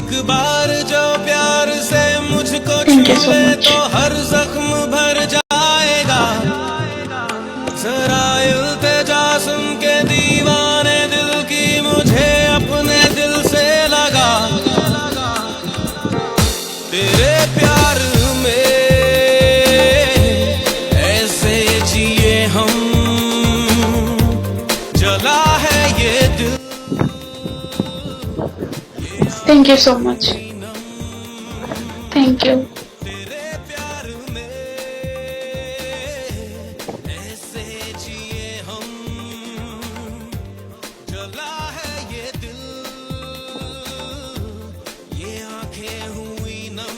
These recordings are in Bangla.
एक बार जो प्यार से मुझको Thank you छू so ले much. तो हर जख्म भर जाएगा। जरा इल्तिजा सुन के दीवाने दिल की मुझे अपने दिल से लगा। तेरे प्यार में ऐसे जिए हम, जला है ये दिल। Thank you so much. Thank you. तेरे प्यार में ऐसे जिए हम, जला है ये दिल, ये आंखें हुई नम।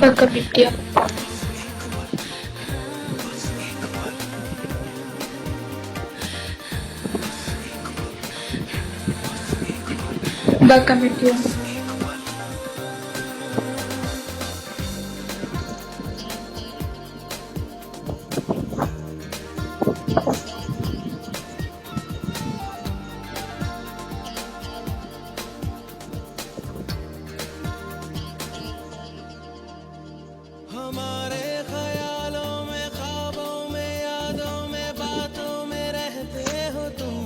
Baka Vidya. Baka Vidya. हमारे ख्यालों में, ख्वाबों में, यादों में, बातों में रहते हो तुम।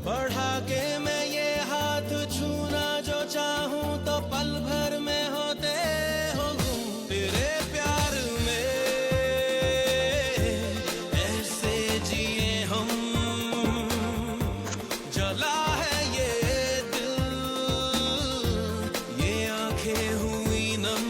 बढ़ा के मैं ये हाथ छूना जो चाहूं तो पल भर में होते हो गुम। तेरे प्यार में ऐसे जिए हम, जला है ये दिल, ये आंखें हुई नम।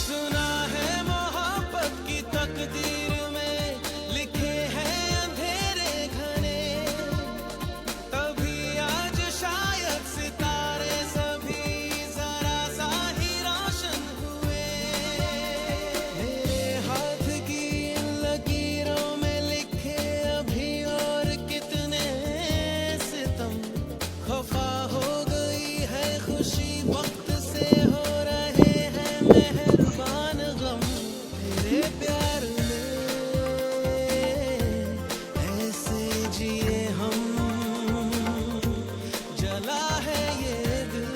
सुना है मोहब्बत की तकदीर में लिखे हैं अंधेरे घने, तभी आज शायद सितारे सभी जरा सा ही रोशन हुए। मेरे हाथ की इन लकीरों में लिखे अभी और कितने सितम। खफा हो गई है खुशी, वक्त से हो रहे हैं मेहरबान गम। तेरे प्यार में ऐसे जिए हम, जला है ये दिल,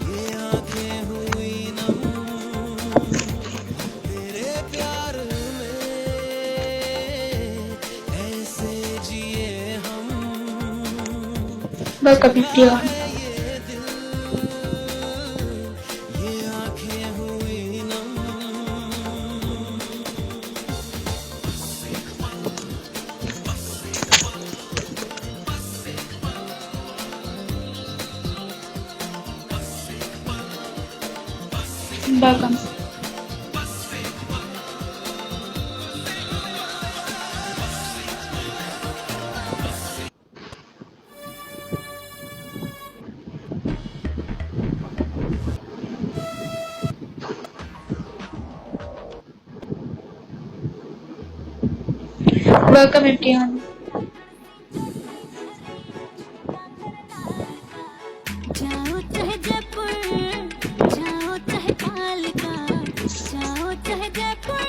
ये आंखें हुई नम। तेरे प्यार में ऐसे जिए हम, Baka Vidya. ये दिल, ये आंखें हुई नम। Baka. Baka Vidya. जाओ चाहे जयपुर, जाओ चाहे कालिका, जाओ चाहे जयपुर,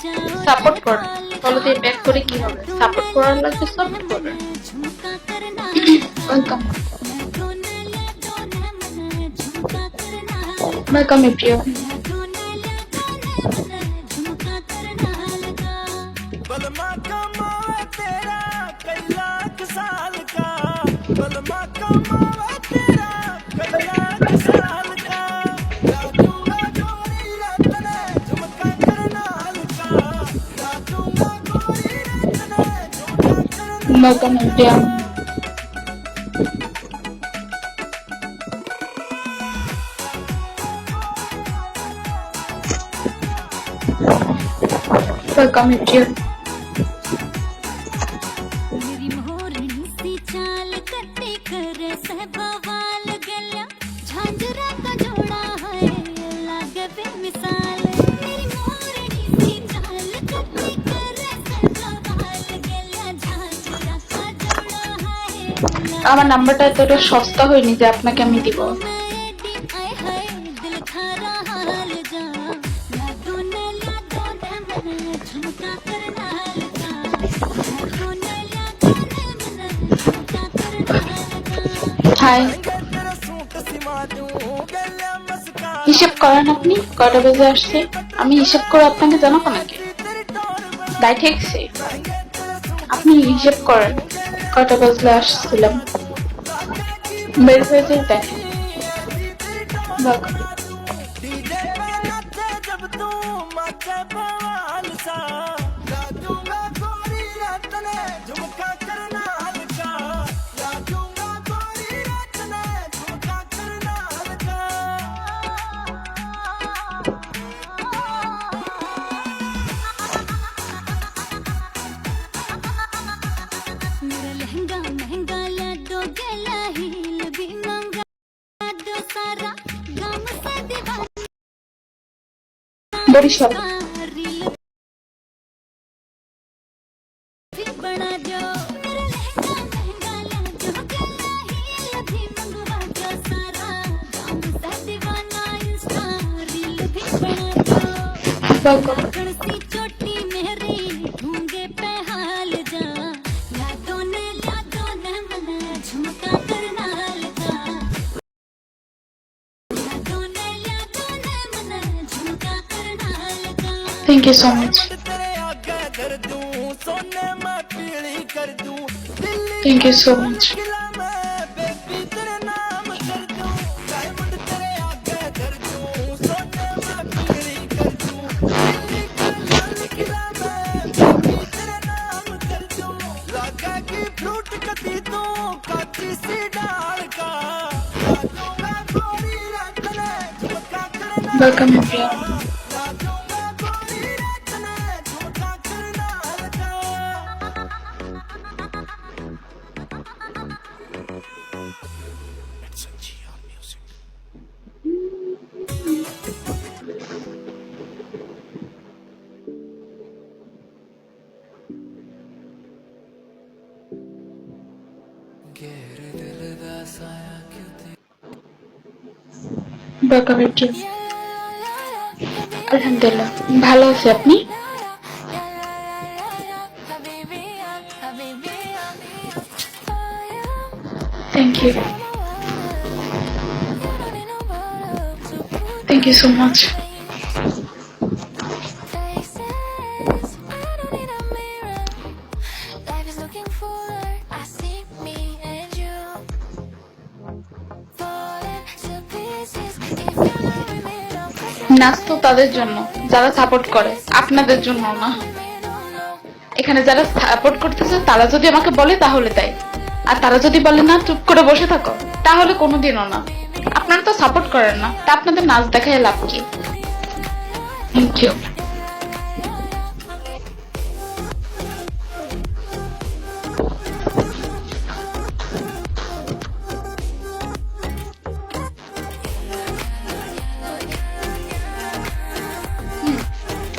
जाओ সাপোর্ট কর, তাহলে তুই ব্যাক করে কি হবে? সাপোর্ট করার লাগবে, সাপোর্ট করবে। झुमका करना ওয়েলকাম। मैं दोने ले दोने मन झुमका करना लगा, ওয়েলকাম প্রিয়। मैं दोने ले दोने मन झुमका करना लगा। बलमा कमावे तेरा कई लाख साल का, बलमा कमावे तेरा कई लाख साल का। जादूगा जोड़ी रतन Welcome India. Welcome India. मेरी मोरनी सी चाल कटे करे सहबावाल गल्या झांझरा का जोड़ा है लागे बेमिसाल मेरी मोरनी सी चाल कटे करे सहबावाल गल्या झांझरा का जोड़ा है আমার নাম্বারটা এতটা সস্তা হয়নি যে আপনাকে আমি দিব। आए हाय दिल थारा हाल जा ला दोने मन झुमका करना लगा ला दोने मन झुमका करना लगा হাই, হিসেব করেন আপনি কয়টা বেজে আসছে? আমি হিসেব করে আপনাকে জানাবো নাকি? দায় ঠেকছে। আপনি হিসেব করেন কয়টা বাজলে আসছিলাম। বের হয়ে যাই দেখেন। डीजे पे नाचे जब तू मचे बवाल सा लाजूंगा गोरी रात ने झुमका करना हल्का लाजूंगा गोरी रात ने झुमका करना हल्का मेरा लहंगा महंगा ला दो गला हील भी मंगा दो सारा गम से दीवाना বরিশাল। रील भी बना दो मेरा लहंगा महंगा ला दो गला हील भी मंगवा दो सारा गम से दीवाना इंस्टा रील भी बना दो Welcome. सी चोटी मेरी ढूंगे पे हाल जा यादों ने मन झुमका करना लगा यादों ने मन झुमका करना लगा Thank you so much. तेरे आगे कर दूं सोने में पीली कर दूं Delhi Thank you so much. किला में बेबी तेरे नाम कर दूं डायमंड तेरे आगे कर दूं सोने में पीली कर दूं दिल्ली किला में बेबी तेरे नाम कर दूं लगा की फ्रूट कती दूं काची सी डाल का लाजूंगा गोरी रात ने झुमका करना Welcome India. लाजूंगा गोरी रात ने झुमका करना हल्का Welcome India. আলহামদুলিল্লাহ ভালো আছি, আপনি? Thank you. Thank you so much. Life is looking fuller. I see me and you falling to pieces. If you're not with me, don't cause নাচ তো তাদের জন্য যারা সাপোর্ট করে, আপনাদের জন্য না। এখানে যারা সাপোর্ট করতেছে তারা যদি আমাকে বলে তাহলে তাই, আর তারা যদি বলে না চুপ করে বসে থাকো তাহলে কোনোদিনও না। আপনারা তো সাপোর্ট করেন না, তা আপনাদের নাচ দেখায় লাভ কি? Thank you.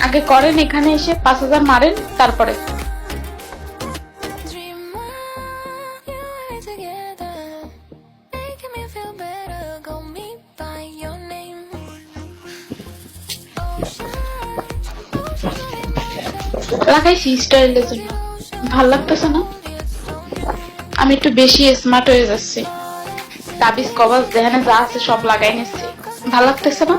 আগে করেন, এখানে এসে 5,000 মারেন, তারপরে dreamer, you and me together, making me feel better. Call me by your name. লাগাইছি স্টাইলের জন্য, ভাল লাগতেছে না? আমি একটু বেশি স্মার্ট হয়ে যাচ্ছি, তাবিজ কবজ যেখানে যা আছে সব লাগাই নিচ্ছি, ভাল লাগতেছে না?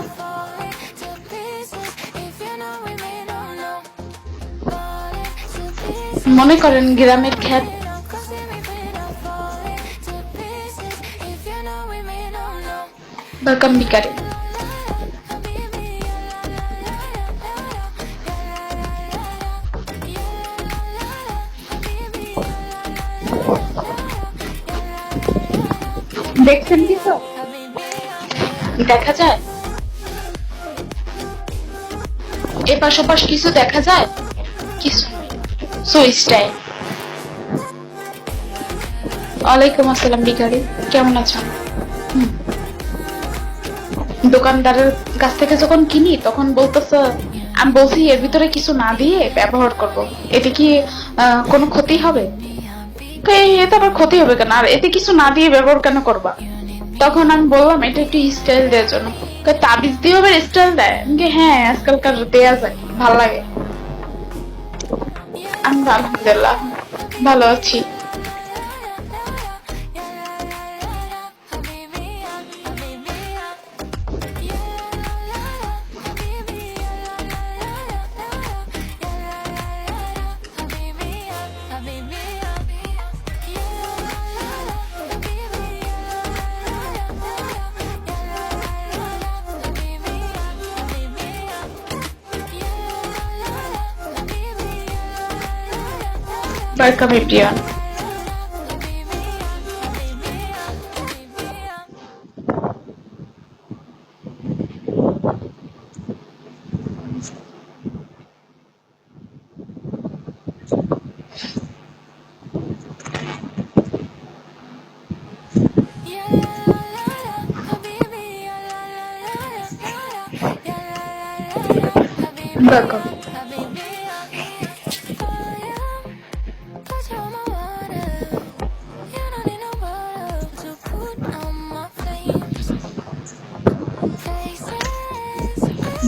মনে করেন গ্রামের খ্যাত বেগম বিকারি। দেখছেন কিছু দেখা যায়? এপাশ ওপাশ কিছু দেখা যায়? কিছু সো স্টাইল। ওয়ালাইকুম আসসালাম বিকারি, কেমন আছেন? দোকানদারের কাছ থেকে যখন কিনি তখন বলতেছে, আমি বলছি এর ভিতরে কিছু না দিয়ে ব্যবহার করব, এতে কি কোনো ক্ষতি হবে? এতে আবার ক্ষতি হবে কেন, আর এতে কিছু না দিয়ে ব্যবহার কেন করবা? তখন আমি বললাম এটা একটু স্টাইল দেওয়ার জন্য। তাবিজ দিয়ে আবার স্টাইল দেয়? হ্যাঁ, আজকালকার দেয়া যায়, ভাল লাগে। আমি আলহামদুলিল্লাহ ভালো আছি। Welcome everyone. Welcome.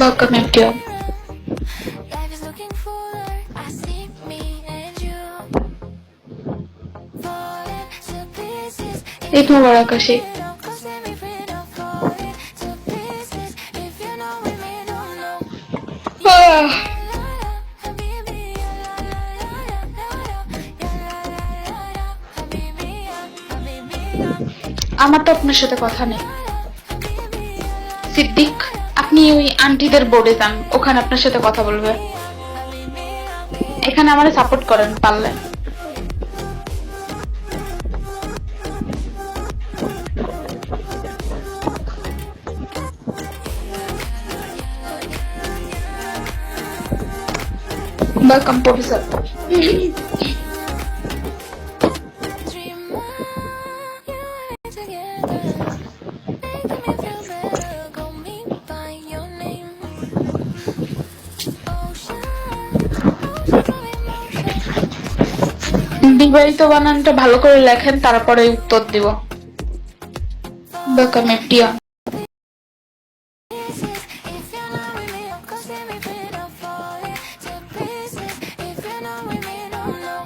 Welcome everyone. Life is looking fuller. I see me and you falling to pieces. Eid মোবারক আসি। Cause let me freedom falling to pieces. If you know what me, don't know. Habibi, আমার তো আপনার সাথে কথা নেই সিদ্দিক, আপনি ওই আন্টিদের বোর্ডে যান, ওখানে আপনার সাথে কথা বলবে। এখানে আমারে সাপোর্ট করেন পারলে। Welcome professor. dream you and together, making me feel better. Call me by your name. Ocean of emotion. বিবাহিত বানানটা ভালো করে লেখেন, তারপরে উত্তর দিব। Welcome এফডিয়া। If you know what me, cause let me freedom falling to pieces. If you know what me, don't know.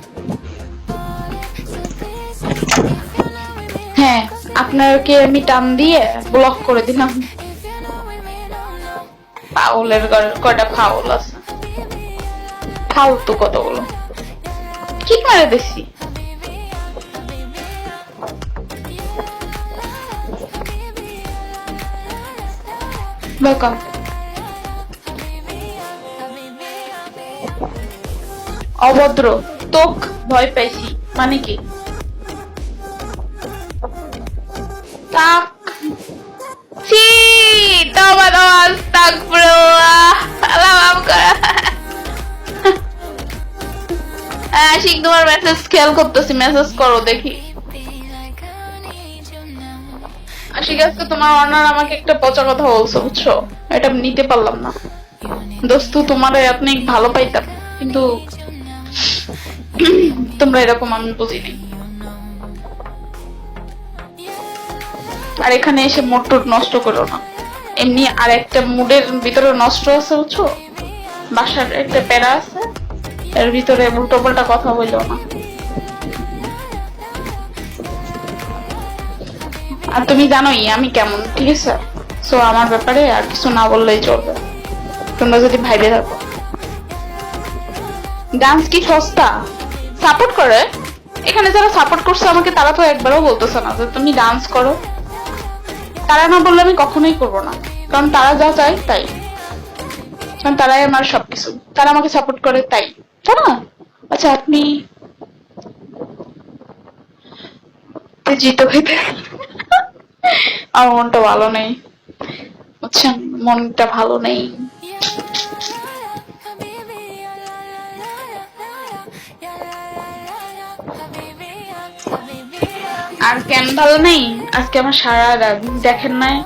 Falling to pieces. If you know what me, হ্যাঁ, আপনাকে আমি টান দিয়ে ব্লক করে দিলাম। if you know what me, don't know. ফাউলের কয়টা ফাউল আছে, ফাউল তো কতগুলো, কি মারে বেশি। ওয়েলকাম। অভদ্র, তোক ভয় পাইছি মানে কি? তাক ছি, তওবা তওবা, আস্তাগফিরুল্লাহ, আল্লাহ মাফ করে। আশিক তোমার মেসেজ খেয়াল করতেছি, মেসেজ করো দেখি। আশিক আজকে তোমার অনার আমাকে একটা পচা কথা বলছো, বুঝছো? এটা নিতে পারলাম না। দোস্ত তোমার আপনি ভালো পাইতাম, কিন্তু তোমরা এরকম আমি বুঝিনি। আর এখানে এসে মুড টুড নষ্ট করো না, এমনি আর একটা মুডের ভিতরে নষ্ট আছে, বুঝছো? বাসার একটা প্যারা আছে, এর ভিতরে উল্টো পাল্টা কথা বললো না। আর তুমি জানোই আমি কেমন, ঠিক আছে? সো আমার ব্যাপারে আর কিছু না বললেই চলবে, তোমরা যদি ভাইবে থাকো। ডান্স কি সস্তা? সাপোর্ট করে এখানে যারা সাপোর্ট করছে আমাকে, তারা তো একবারও বলতেছে না যে তুমি ডান্স করো। তারা না বললে আমি কখনোই করবো না, কারণ তারা যা চায় তাই, কারণ তারাই আমার সবকিছু, তারা আমাকে সাপোর্ট করে তাই, তাই না? আচ্ছা আপনি জিতো খেতে আমার মনটা ভালো নেই, বুঝছেন, মনটা ভালো নেই। আর কেন ভালো নেই, আজকে আমার সারা রাত দেখেন নাই,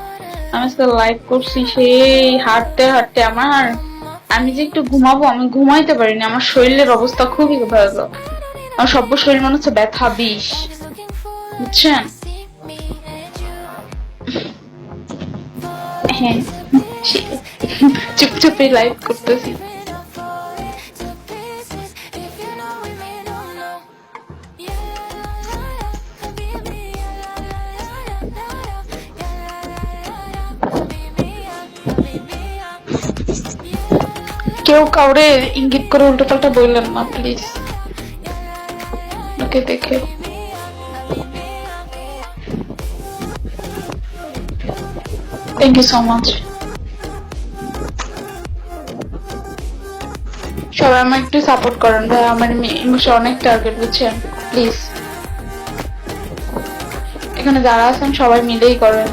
আমি আজকে লাইভ করছি, সেই হাঁটতে হাঁটতে আমি যে একটু ঘুমাবো, আমি ঘুমাইতে পারিনি, আমার শরীরের অবস্থা খুবই ভয়াবহ, আমার সব শরীর মনে হচ্ছে ব্যথা বিষ, বুঝছেন। হ্যাঁ, চুপচাপে লাইভ করতেছি। কেউ কাউরে ইঙ্গিত করে উল্টো পাল্টা বললেন না প্লিজ, ওকে দেখে। Thank you so much. সবাই আমাকে একটু সাপোর্ট করেন ভাই, আমার ইমোশন অনেক টার্গেট, বুঝছেন, প্লিজ। এখানে যারা আছেন সবাই মিলেই করেন।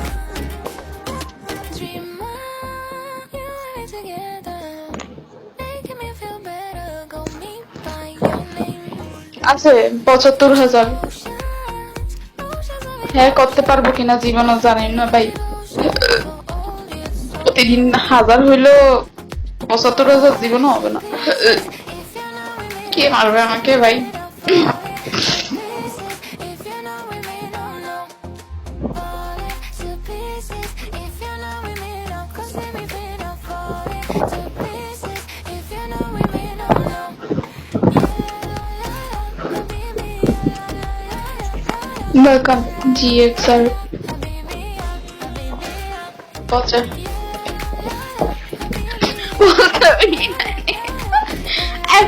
আছে ৭৫,০০০। হ্যাঁ, করতে পারবো কিনা জীবনও জানি না ভাই, প্রতিদিন ১০০০ হইলেও ৭৫,০০০ জীবনও হবে না। কে মারবে আমাকে ভাই? Welcome GXR। পচা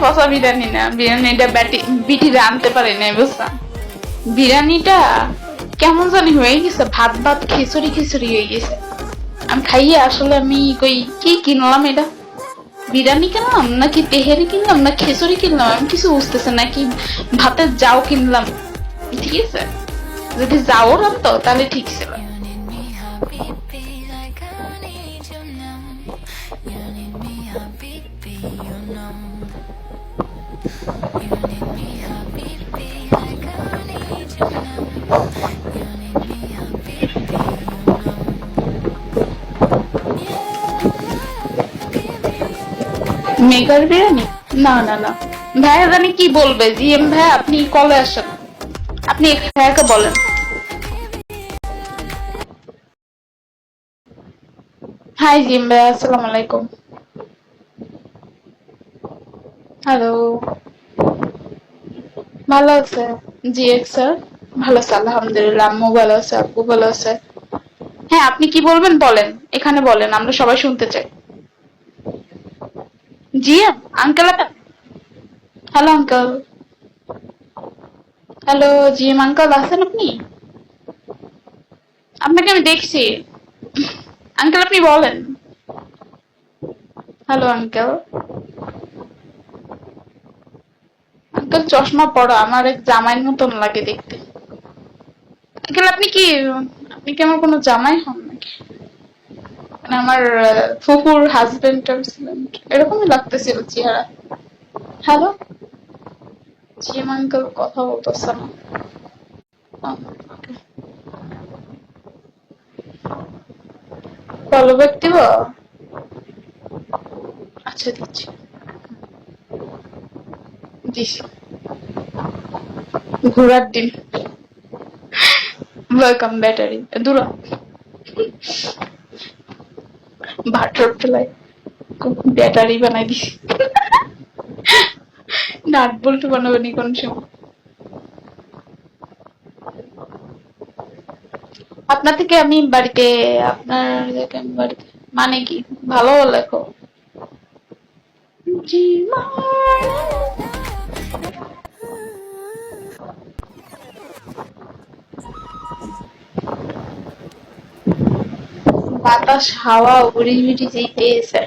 পচা বিরিয়ানি না, বিরিয়ানিটা বিটিরা আনতে পারে নাই, বুঝলাম। বিরিয়ানিটা কেমন জানি হয়ে গেছে, ভাত ভাত খিচুড়ি খিচুড়ি হয়ে গেছে। আমি খাইয়ে আসলে আমি কই কি কিনলাম, এটা বিরিয়ানি কিনলাম নাকি তেহেরি কিনলাম না খিচুড়ি কিনলাম, আমি কিছু বুঝতেছে, নাকি ভাতের যাও কিনলাম। ঠিক আছে, যদি যাও রাখতো তাহলে ঠিক ছিল। মেগার বিরিয়ানি না না না, ভাইয়া জানি কি বলবে। জিএম ভাই আপনি কলে আসেন, আপনি ভাইয়াকে বলেন। হাই জিএম ভাই, আসসালামু আলাইকুম। হ্যালো, ভালো আছে GXR? ভালো আছে আলহামদুলিল্লাহ, আম্মু ভালো আছে, আব্বু ভালো আছে। হ্যাঁ, আপনি কি বলবেন বলেন, এখানে বলেন, আমরা সবাই শুনতে চাই। GM uncle, hello uncle, hello GM uncle, আছেন আপনি? আপনাকে আমি দেখছি আঙ্কেল, আপনি বলেন। হ্যালো আঙ্কেল, আঙ্কেল চশমা পড়া, আমার এক জামাইয়ের মতন লাগে দেখতে। আঙ্কেল আপনি কি আমার কোনো জামাই হন নাকি? মানে আমার ফুফুর হাজবেন্ড টাজবেন্ড এরকমই লাগতেছিল চেহারা। হ্যালো জিএম আঙ্কেল, কথা বলতেছে না। ফলো ব্যাক দিব? আচ্ছা দিচ্ছি, দিছি। ঘোরার দিন, ওয়েলকাম ব্যাটারি দূর বাটার ফেলাই ব্যাটারি বানাই দিছি। নাট বল্টু বানাবেনি কোন সময়? আপনার থেকে আমি বাড়িতে, আপনার থেকে আমি বাড়িতে মানে কি ভালো লেখো। বাতাস হাওয়া উড়ি উড়ি যেতেছে।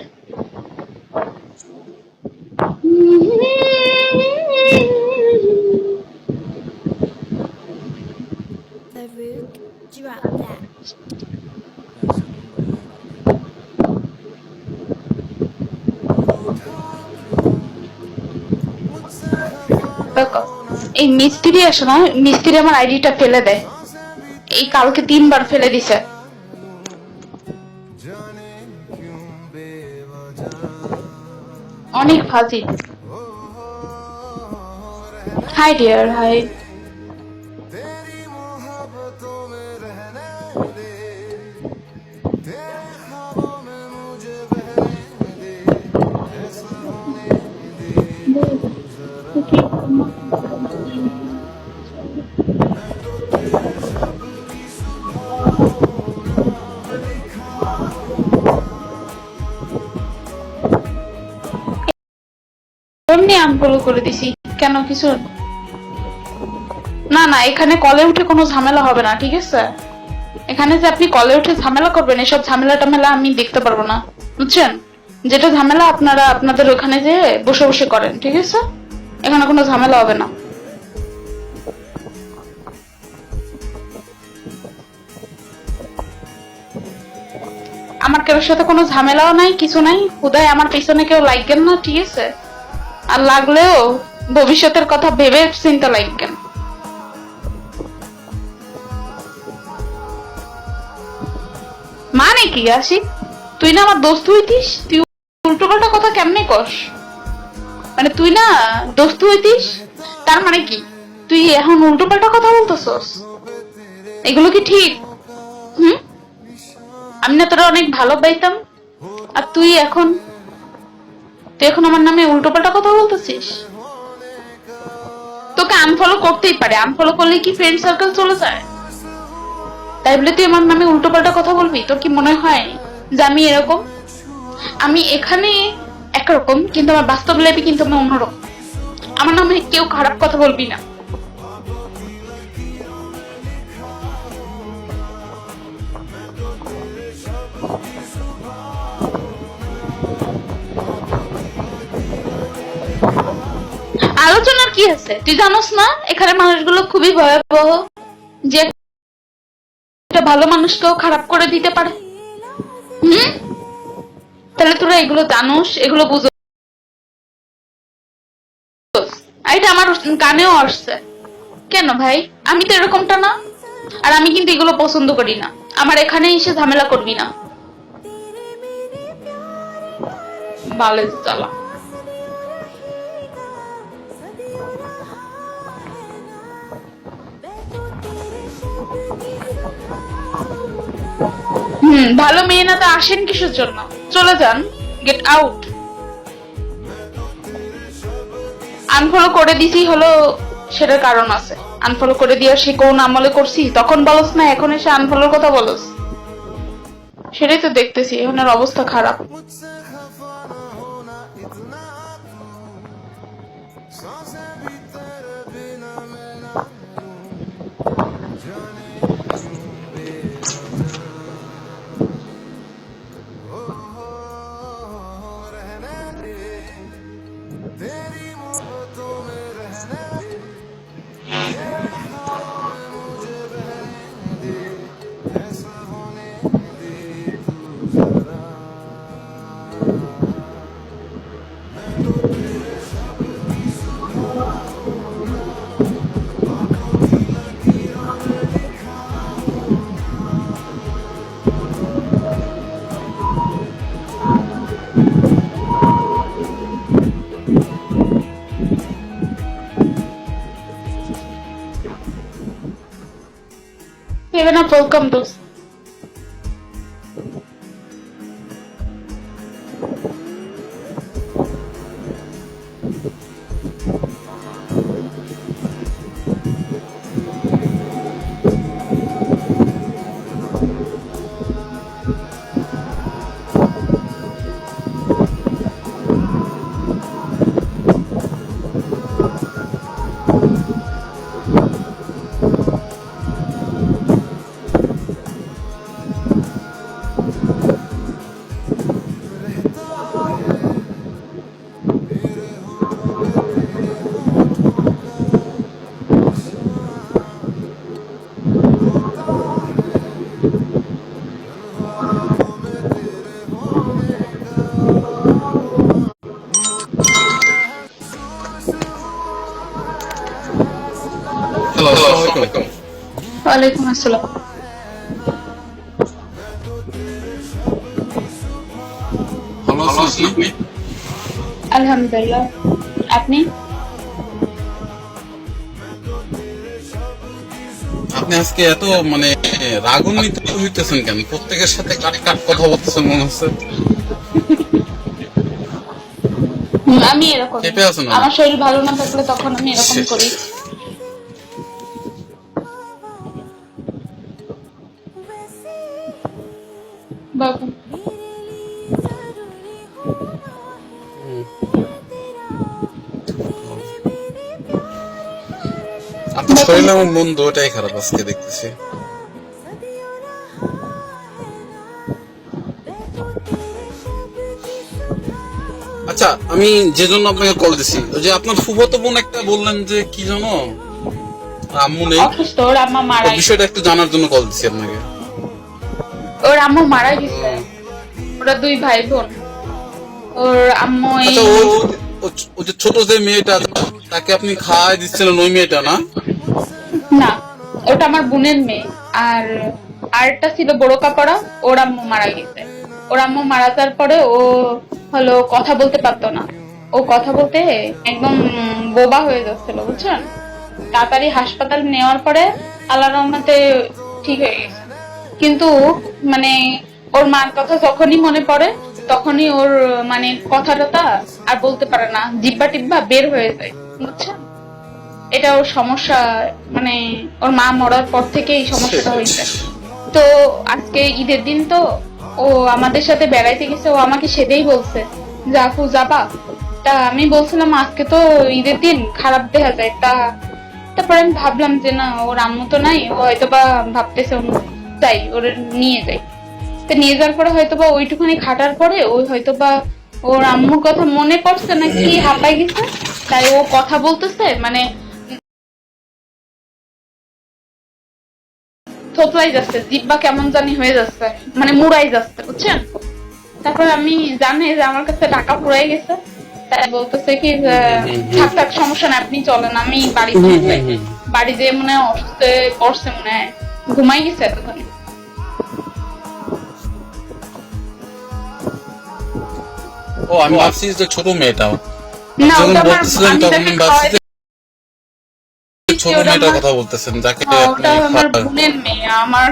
The root Drop that. দেখো এই মিস্ত্রি আসে না, মিস্ত্রি আমার আইডিটা ফেলে দেয়। এই কালকে 3 বার ফেলে দিছে। অনেক ফাজি। Hi dear, hi. এমনি আনফলো করে দিছি, কেন কিছু না। না, এখানে কলে উঠে কোনো ঝামেলা হবে না, ঠিক আছে? এখানে যে আপনি কলে উঠে ঝামেলা করবেন, এসব ঝামেলা টামেলা আমি দেখতে পারবো না, বুঝছেন? যেটা ঝামেলা আপনারা আপনাদের ওখানে যে বসে বসে করেন, ঠিক আছে? এখানে কোনো ঝামেলা হবে না। আমার কেউ সাথে কোনো ঝামেলাও নাই, কিছু নাই। হুদায় আমার পিছনে কেউ লাগবেন না, ঠিক আছে? আর লাগলেও ভবিষ্যতের কথা ভেবে চিন্তা লাগবেন। মানে কি আসি, তুই না আমার দোস্ত হইতিস, তুই উল্টো পাল্টা কথা কেমনে কস? মানে তুই না দোস্ত হইতিস, তার মানে কি তুই এখন উল্টো পাল্টা কথা বলতেছস? এগুলো কি ঠিক? আমি না তোরা অনেক ভালো পাইতাম, আর তুই এখন আমার নামে উল্টো পাল্টা কথা বলতেছিস? তোকে আনফলো করতেই পারে, আনফলো করলে কি ফ্রেন্ড সার্কেল চলে যায়? তাই বলে তুই আমার নামে উল্টো পাল্টা কথা বলবি? তোর কি মনে হয় যে আমি এরকম? আমি এখানে একরকম, কিন্তু আমার বাস্তব লাইফে কিন্তু আমি অন্যরকম। আমার নামে কেউ খারাপ কথা বলবি না। আলোচনার কি আছে? তুই জানোস না এখানে মানুষগুলো খুবই ভয়াবহ, যে একটা ভালো মানুষকেও খারাপ করে দিতে পারে। তাহলে তোরা এগুলো জানোস, এগুলো বুঝো। এটা আমার কানেও আসছে। কেন ভাই? আমি তো এরকমটা না। আর আমি কিন্তু এগুলো পছন্দ করি না। আমার এখানে এসে ঝামেলা করবি না। বালে চালা। ভালো মেয়ে না তো আসেন কিসের জন্য? চলে যান, গেট আউট। আনফলো করে দিছি হলো সেটার কারণ আছে। আনফলো করে দিয়ে সে কোন আমলে করছি তখন বলস না, এখন এসে আনফলোর কথা বলস। সেটাই তো দেখতেছি, এখনের অবস্থা খারাপ। Even a welcome those. ওয়ালাইকুম আসসালাম। ভালো আছেন আপনি? আলহামদুলিল্লাহ, আপনি? আপনি আজকে এত মানে রাগান্বিত হইতেছেন কেন? প্রত্যেকের সাথে কাট কাট কথা বলতেছেন মনে হচ্ছে। আমি এরকম, চেপে আছেন না? আমার শরীর ভালো না থাকলে তখন আমি এরকম করি। বাবা, আপনার শরীর এবং মন দুটাই খারাপ আজকে দেখতেছি। আচ্ছা, আমি যে জন্য আপনাকে কল দিছি, ওই যে আপনার ফুফাতো বোন একটা বললেন যে কি জানো আম্মু নেই, অসুস্থ, ওর আম্মা মারা ওই বিষয়টা একটু জানার জন্য কল দিছি আপনাকে। ওর আম্মু মারা গেছে। ওরা 2 ভাই বোন। ওর আম্মু আচ্ছা, ও যে ছোট যে মেয়েটা তাকে আপনি খাওয়াই দিচ্ছিলেন, ওই মেয়েটা না? না, ওটা আমার বোনের মেয়ে। আর আরেকটা ছিল বড় কাপড়া, ওর আম্মু মারা গেছে। ওর আম্মু মারা যাওয়ার পরে ও হলো কথা বলতে পারতো না। ও কথা বলতে একদম বোবা হয়ে যাচ্ছিল, বুঝছেন? তাড়াতাড়ি হাসপাতাল নেওয়ার পরে আল্লাহর রহমতে ঠিক হয়ে গেছে। কিন্তু মানে ওর মার কথা যখনই মনে পড়ে তখনই ওর মানে কথাটা আর বলতে পারে না, জিব্বা টিব্বা বের হয়ে যায়, বুঝছেন? এটা ওর সমস্যা, মানে ওর মা মরার পর থেকে এই সমস্যাটা হয়েছে। তো আজকে ঈদের দিন তো ও আমাদের সাথে বেড়াইতে গেছে। ও আমাকে সেটাই বলছে যে আপু যাবা? তা আমি বলছিলাম আজকে তো ঈদের দিন, খারাপ দেখা যায়। তারপরে আমি ভাবলাম যে না, ওর আম্মু তো নাই, ও হয়তোবা ভাবতেছে যাই, ওর নিয়ে যাই। তো নিয়ে যাওয়ার পরে হয়তোবা ওইটুখানি খাটার পরে ওই হয়তোবা ওর আম্মুর কথা মনে পড়ছে নাকি হাঁপাই গেছে, তাই ও কথা বলতেছে মানে থতলাই যাচ্ছে, জিব্বা কেমন জানি হয়ে যাচ্ছে, মানে মুড়াই যাচ্ছে, বুঝছেন? তারপর আমি জানি যে আমার কাছে টাকা পুরাই গেছে, তাই বলতেছে কি যে থাক থাক, সমস্যা না, আপনি চলেন, আমি বাড়ি চলে যাই। বাড়ি যেয়ে মনে হয় অসুস্থ হয়ে পড়ছে, মনে হয় ঘুমাই গেছে এতক্ষণ। ও, আমি ভাবছি যে ছোট মেয়েটাও। না, যখন ওটা আমার, বলতেছিলেন আমি তখন তাকে আমি ভাবছি যে ছোট ওটা মেয়েটার আমার, কথা বলতেছেন, যাকে ওটা আমার বোনের মেয়ে, আমার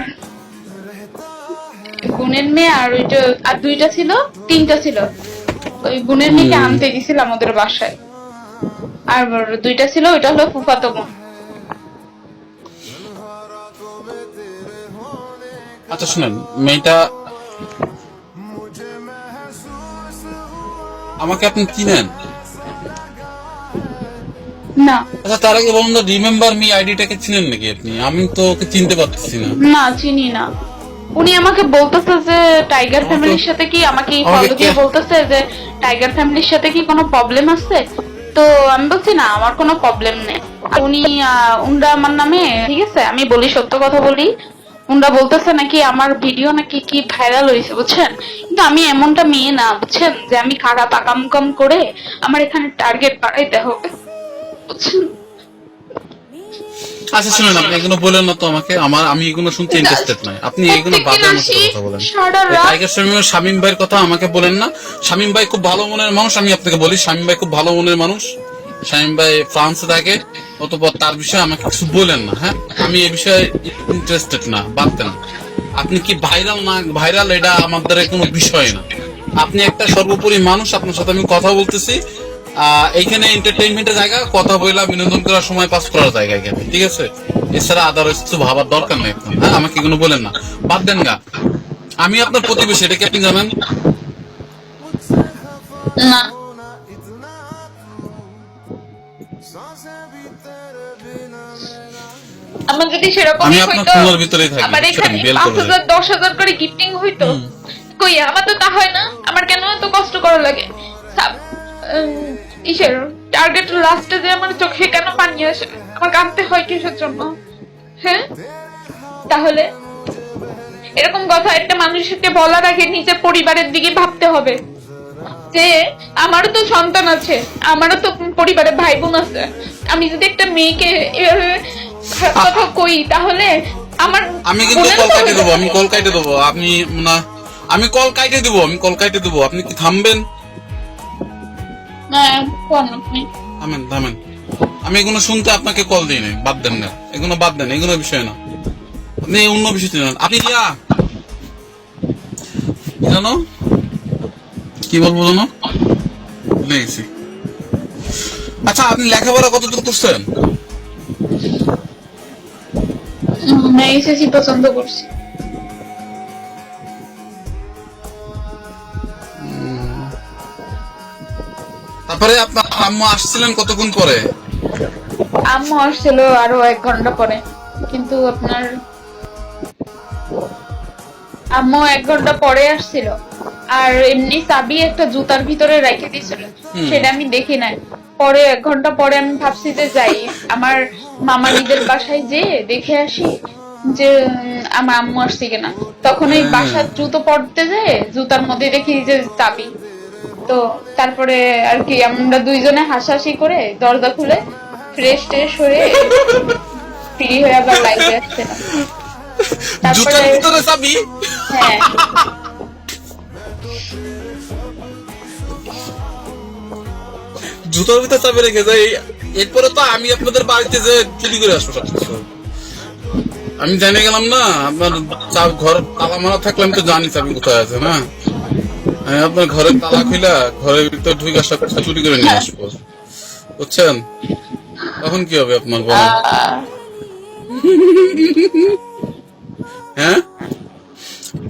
বোনের মেয়ে। আর ওইটা আর 2টা ছিল, 3টা ছিল। ওই বোনের মেয়েকে আনতে গেছিলাম ওদের বাসায়। আর 2টা ছিল, ওইটা হলো ফুফাতো বোন। আচ্ছা শুনেন, মেয়েটা আমাকে আপনি চিনেন? না আচ্ছা, তার আগে বলুন তো, রিমেম্বার মি আইডিটাকে চিনেন নাকি আপনি? আমি তো ওকে চিনতে পারতেছি না। না, চিনি না। উনি আমাকে বলতেছে যে টাইগার ফ্যামিলির সাথে কি, আমাকে ফলো দিয়ে বলতেছে যে টাইগার ফ্যামিলির সাথে কি কোনো প্রবলেম আছে। তো আমি বলছি না, আমার কোনো প্রবলেম নেই। আর উনি উনরা আমার নামে, ঠিক আছে আমি বলি, সত্য কথা বলি, উনরা বলতেছে নাকি আমার ভিডিও নাকি কি ভাইরাল হয়েছে, বুঝছেন? কিন্তু আমি এমনটা মেয়ে না, বুঝছেন, যে আমি খারাপ আকাম করে আমার এখানে টার্গেট বাড়াইতে হবে, বুঝছেন? আচ্ছা শুনেন, আপনি এগুলো বলেন না তো আমাকে, আমি এগুলো শুনতে ইন্টারেস্টেড নয়। আপনি এগুলো বাজার মতো কথা বলেন। টাইগার শামীমের শামীম ভাইয়ের কথা আমাকে বলেন না। শামীম ভাই খুব ভালো মনের মানুষ, আমি আপনাকে বলি, শামীম ভাই খুব ভালো মনের মানুষ। শামীম ভাই ফ্রান্সে থাকে, অতঃপর তার বিষয়ে আমাকে কিছু বলেন না। হ্যাঁ, আমি এই বিষয়ে ইন্টারেস্টেড না, বাদ দেন। আপনি কি ভাইরাল না ভাইরাল, এটা আমাদের কোনো বিষয় না। আপনি একটা সর্বোপরি মানুষ, আপনার সাথে আমি কথা বলতেছি। এইখানে এন্টারটেইনমেন্টের জায়গা, কথা বইলা বিনোদন করার সময় পাস করার জায়গা এখানে, ঠিক আছে? এছাড়া আদারওয়াইজ কিছু ভাবার দরকার নেই এখন। হ্যাঁ, আমাকে এগুলো বলেন না, বাদ দেন গা। আমি আপনার প্রতিবেশী, এটা কি আপনি জানেন? না, আমার যদি সেরকমই আমি আপনার হইতো, খুনের ভিতরেই থাকি, আবার এখানে বেল করে 5,000 10,000 করে গিফটিং হইতো, কই আমার তো তা হয় না। আমার কেন এত কষ্ট করা লাগে? ইসের টার্গেট লাস্টে যে আমার চোখে কেন পানি আসে, আমার কাঁদতে হয় কিসের জন্য? হ্যাঁ, তাহলে এরকম কথা একটা মানুষকে বলার আগে নিজের পরিবারের দিকে ভাবতে হবে যে আমারও তো সন্তান আছে, আমারও তো পরিবারে ভাই বোন আছে। আমি যদি একটা মেয়েকে এভাবে খারাপ কথা কই, তাহলে আমার আমি কিন্তু বোনের কল তো কাটে হয়ে দেবো, যাবে। আমি কল কাটে দেবো। আপনি না, আমি কল কাটে দেবো, আমি কল কাটে দেবো। আপনি কি থামবেন? হ্যাঁ, কোন আপনি? থামেন থামেন। আমি এগুলো শুনতে আপনাকে কল দিই নাই, বাদ দেন না, এগুলো বাদ দেন, এগুলো বিষয় না। আপনি অন্য বিষয় চিনেন। আপনি কি জানো কি বলবো জানো, ভুলে গেছি। আচ্ছা, আপনি লেখাপড়া কতদূর করছেন? এসএসসি পছন্দ করছি। তারপরে আপনার আম্মু আসছিলেন কতক্ষণ পরে? আম্মু আসছিল আরো 1 ঘন্টা পরে, কিন্তু আপনার আম্মু 1 ঘন্টা পরে আসছিল। আর এমনি চাবি একটা জুতার ভিতরে রেখে দিয়েছিল, সেটা আমি দেখি নাই। পরে 1 ঘন্টা পরে আমি ভাবছি যে যাই আমার মামানিদের বাসায় যেয়ে দেখে আসি যে আমার আম্মু আসছে কিনা। তখন এই বাসার জুতো পরতে যেয়ে জুতার মধ্যে দেখি যে চাবি। তো তারপরে আর কি আমরা দুইজনে হাসাহাসি করে দরজা খুলে ফ্রেশ ট্রেশ হয়ে ফ্রি হয়ে আবার লাইভে আসছিলাম। জুতার তারপরে ভিতরে চাবি? হ্যাঁ, জুতার ভিতরে চাবি রেখে যাই। এরপরে তো আমি আপনাদের বাড়িতে যে চুরি করে আসবো সবকিছু। আমি জানিয়ে গেলাম না আপনার ঘর তালা মারা থাকলে আমি তো জানি চাবি কোথায় আছে না। আমি আপনার ঘরের তালা খুলা ঘরের ভিতরে ঢুকে সব চুরি করে নিয়ে আসবো, বুঝছেন? তখন কি হবে আপনার বলেন? হ্যাঁ,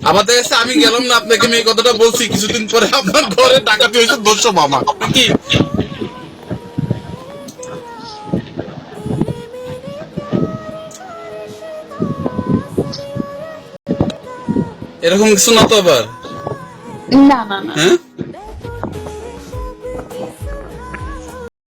আবার দেখেছে আমি গেলাম না, আপনাকে আমি এই কথাটা বলছি, কিছুদিন পরে আপনার ঘরে ডাকাতি হয়েছে 200 মামা নাকি? এরকম কিছু না তো আবার? না না না, হ্যাঁ